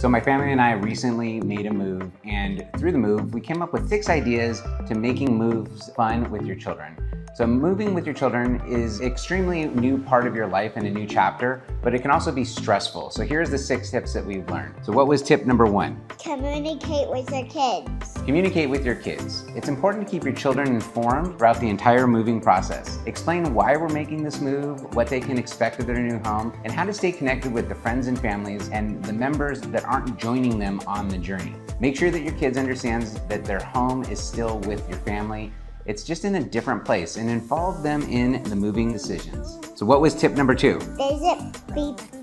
So my family and I recently made a move, and through the move, we came up with 6 ideas to making moves fun with your children. So moving with your children is an extremely new part of your life and a new chapter, but it can also be stressful. So here's the 6 tips that we've learned. So what was tip number 1? Communicate with your kids. Communicate with your kids. It's important to keep your children informed throughout the entire moving process. Explain why we're making this move, what they can expect of their new home, and how to stay connected with the friends and families and the members that aren't joining them on the journey. Make sure that your kids understand that their home is still with your family. It's just in a different place, and involve them in the moving decisions. So what was tip number 2? Visit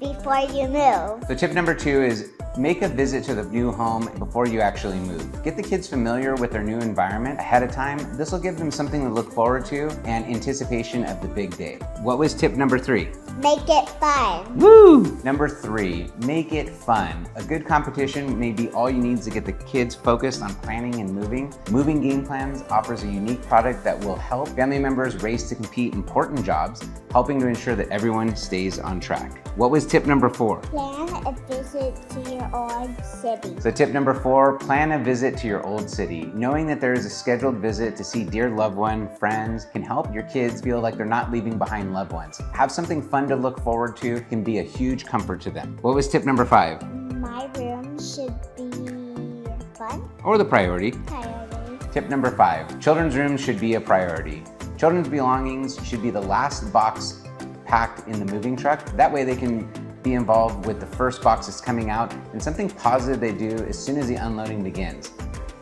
before you move. So tip number 2 is make a visit to the new home before you actually move. Get the kids familiar with their new environment ahead of time. This will give them something to look forward to and anticipation of the big day. What was tip number 3? Make it fun. Woo! Number 3, make it fun. A good competition may be all you need to get the kids focused on planning and moving. Moving Game Plans offers a unique product that will help family members race to compete important jobs, helping to ensure that everyone stays on track. What was tip number 4? Plan a visit to your old city. So tip number 4, plan a visit to your old city. Knowing that there is a scheduled visit to see dear loved one, friends, can help your kids feel like they're not leaving behind loved ones. Have something fun to look forward to can be a huge comfort to them. What was tip number 5? My room should be fun. Or the priority. Priority. Tip number 5, children's rooms should be a priority. Children's belongings should be the last box packed in the moving truck. That way they can be involved with the first box that's coming out, and something positive they do as soon as the unloading begins.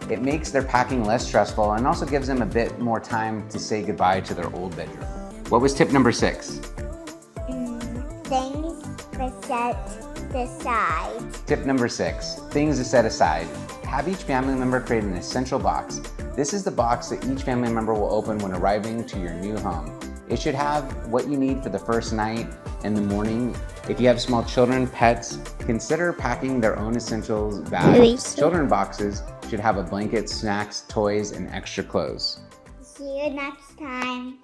It makes their packing less stressful and also gives them a bit more time to say goodbye to their old bedroom. What was tip number 6? Things to set aside. Tip number 6, things to set aside. Have each family member create an essential box. This is the box that each family member will open when arriving to your new home. It should have what you need for the first night and the morning. If you have small children, pets, consider packing their own essentials bags. Children boxes should have a blanket, snacks, toys, and extra clothes. See you next time.